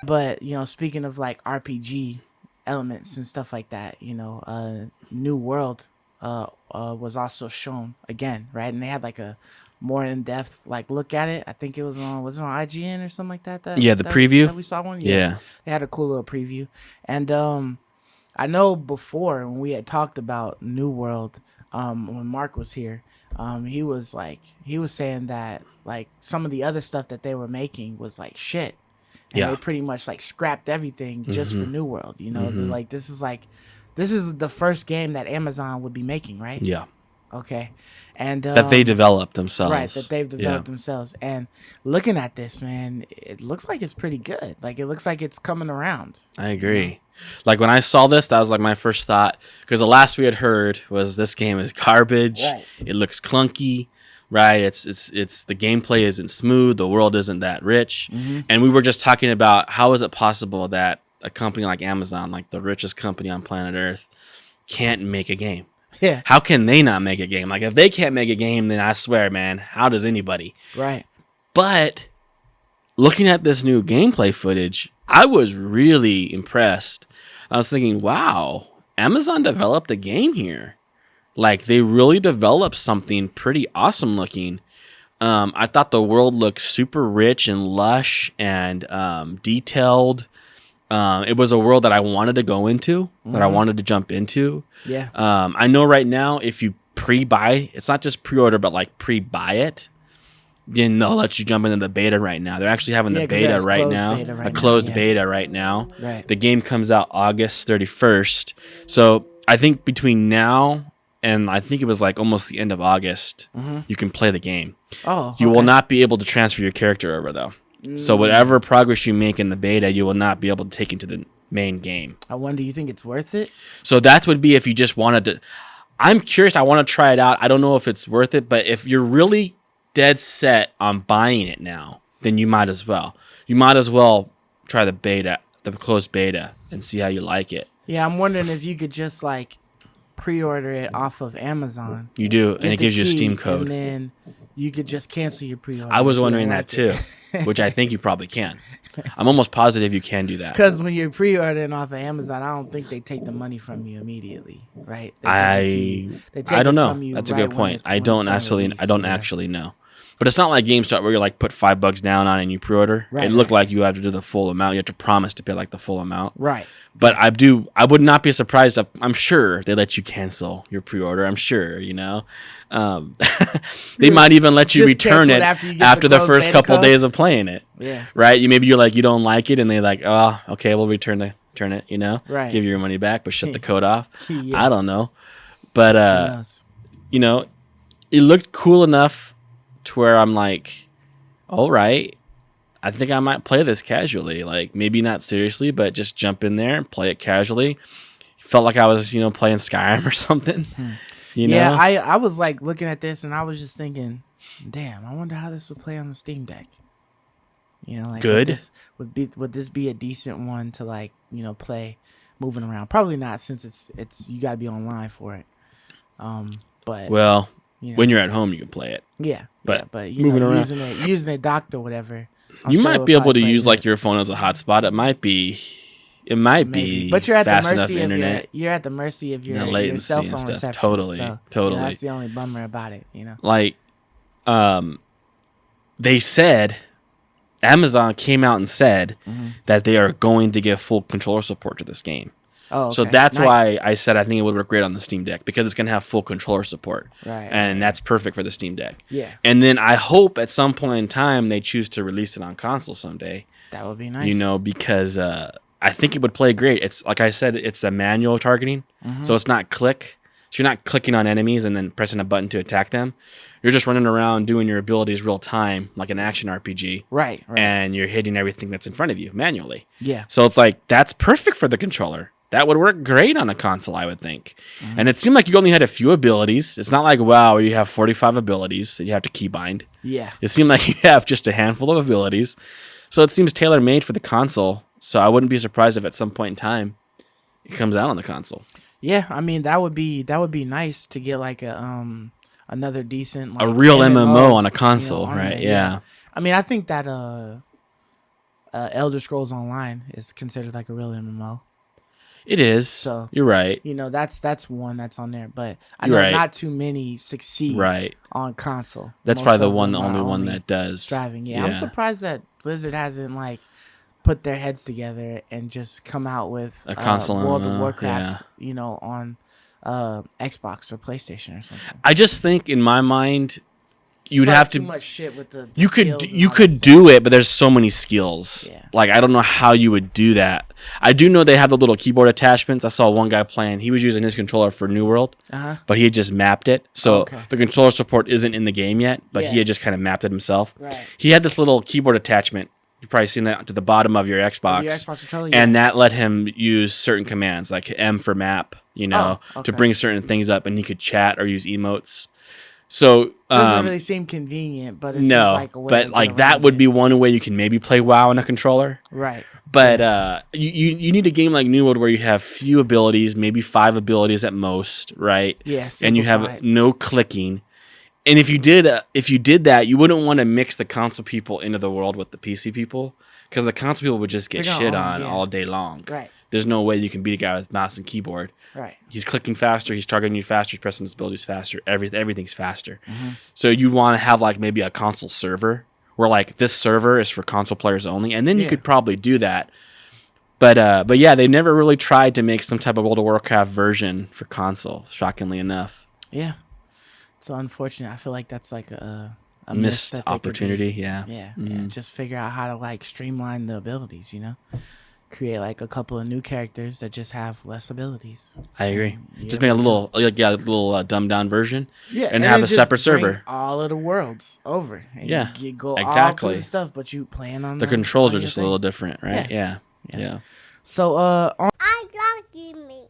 But speaking of like RPG elements and stuff like that, New World was also shown again, right? And they had like a more in depth like look at it. I think it was it on IGN or something like that. Yeah, the preview that we saw one. Yeah. They had a cool little preview, and I know before when we had talked about New World, when Mark was here, he was saying that like some of the other stuff that they were making was like shit. And they pretty much like scrapped everything just for New World. Like this is the first game that Amazon would be making, right? Yeah. Okay. And that they developed themselves. Right, that they've developed themselves. And looking at this, man, it looks like it's pretty good. Like it looks like it's coming around. I agree. Like when I saw this, that was like my first thought, because the last we had heard was this game is garbage. Right. It looks clunky. Right, it's the gameplay isn't smooth, the world isn't that rich, and we were just talking about how is it possible that a company like Amazon, like the richest company on planet Earth, can't make a game? Yeah. How can they not make a game? Like if they can't make a game, then I swear, man, how does anybody? Right. But looking at this new gameplay footage, I was really impressed. I was thinking, wow, Amazon developed a game here. Like they really developed something pretty awesome looking. I thought the world looked super rich and lush and detailed. It was a world that I wanted to go into, that I wanted to jump into. Yeah. I know right now if you pre-buy, it's not just pre-order, but like pre-buy it, then they'll let you jump into the beta right now. They're actually having the beta right now, a closed beta right now. Right. The game comes out August 31st. So I think between now and I think it was like almost the end of August, you can play the game. Oh, You will not be able to transfer your character over, though. So whatever progress you make in the beta, you will not be able to take into the main game. I wonder, you think it's worth it? So that would be if you just wanted to. I'm curious. I want to try it out. I don't know if it's worth it, but if you're really dead set on buying it now, then you might as well. You might as well try the beta, the closed beta, and see how you like it. Yeah, I'm wondering if you could just like pre-order it off of Amazon. You do, and it gives you a Steam and code. then you could just cancel your pre-order. I was wondering that too, which I think you probably can. I'm almost positive you can do that. Because when you're pre-ordering off of Amazon, I don't think they take the money from you immediately, right? I don't know. That's a good point. I don't actually know. But it's not like GameStop where you like put $5 down on it and you pre-order. Right, it looked like you have to do the full amount. You have to promise to pay like the full amount. Right. But I would not be surprised if, I'm sure they let you cancel your pre-order. I'm sure, they might even let you Just return it after the closed first beta couple code? days of playing it. Yeah. Right? You're like, you don't like it, and they like, oh, okay, we'll return it, Right. Give you your money back, but shut the code off. Yeah. I don't know. But Who knows? it looked cool enough to where I'm like, all right, I think I might play this casually. Like maybe not seriously, but just jump in there and play it casually. Felt like I was, playing Skyrim or something. Yeah, I was like looking at this and I was just thinking, damn, I wonder how this would play on the Steam Deck. Like Good. Would this be a decent one to like, play moving around? Probably not, since it's you got to be online for it. But well, when you're at home, you can play it. yeah, but but moving around, using it docked or whatever. You might be able to use like your phone as a hotspot. It might be, but you're at the fast enough mercy of internet. you're at the mercy of your latency cell and phone stuff. reception. Totally. That's the only bummer about it. Like, they said, Amazon came out and said that they are going to give full controller support to this game. Oh, okay. So that's Nice. why I said I think it would work great on the Steam Deck, because it's going to have full controller support. Right. And that's perfect for the Steam Deck. Yeah. And then I hope at some point in time they choose to release it on console someday. That would be nice. Because I think it would play great. It's like I said, it's a manual targeting. So it's not click. So you're not clicking on enemies and then pressing a button to attack them. You're just running around doing your abilities real time, like an action RPG. Right. And you're hitting everything that's in front of you manually. Yeah. So it's like, that's perfect for the controller. That would work great on a console, I would think. And it seemed like you only had a few abilities. It's not like WoW where you have 45 abilities that you have to keybind. Yeah. It seemed like you have just a handful of abilities. So it seems tailor-made for the console. So I wouldn't be surprised if at some point in time it comes out on the console. Yeah, I mean that would be nice to get like a another decent A like real MMO on a you know, console, on right? there. Yeah. I mean, I think that Elder Scrolls Online is considered like a real MMO. It is. So You're right. you know, that's one that's on there. But I You're know right. not too many succeed Right. on console. That's Most probably the of one, them the are only one that does. striving. Yeah, I'm surprised that Blizzard hasn't like put their heads together and just come out with A console World of MMO, Warcraft, you know, on Xbox or PlayStation or something. I just think in my mind, you'd Probably have too to. much shit with the You skills could and you all that could stuff. do it, but there's so many skills. Yeah. Like I don't know how you would do that. I do know they have the little keyboard attachments. I saw one guy playing. He was using his controller for New World, but he had just mapped it. So Okay. the controller support isn't in the game yet, but Yeah. he had just kind of mapped it himself. Right. He had this little keyboard attachment. You've probably seen that to the bottom of your Xbox. Your Xbox controller, And yeah. that let him use certain commands like M for map, you know, Oh, to okay. bring certain things up, and he could chat or use emotes. So Doesn't really seem convenient, but it seems no, like a way but to like get that around would it. be one way you can maybe play WoW on a controller. Right. But you need a game like New World where you have few abilities, maybe 5 abilities at most, right? Yeah, And you have simplified. no clicking. And if you did that, you wouldn't want to mix the console people into the world with the PC people, because the console people would just get They're gonna shit own, on yeah. all day long. Right. There's no way you can beat a guy with mouse and keyboard. Right. He's clicking faster. He's targeting you faster. He's pressing his abilities faster. Everything's faster. Mm-hmm. So you want to have like maybe a console server where like this server is for console players only, and then you Yeah. could probably do that. But yeah, they never really tried to make some type of World of Warcraft version for console. Shockingly enough, Yeah. So unfortunate. I feel like that's like a missed that they could opportunity. do. Yeah. Yeah. Yeah. Just figure out how to like streamline the abilities. You know, create like a couple of new characters that just have less abilities. I agree. Yeah, Just make a little dumbed down version. Yeah, and have then a just separate bring server. all of the worlds over. And Yeah, you go all exactly. through the stuff, but you playing on The controls on are your just a thing. little different, right? Yeah. So on I love you, me.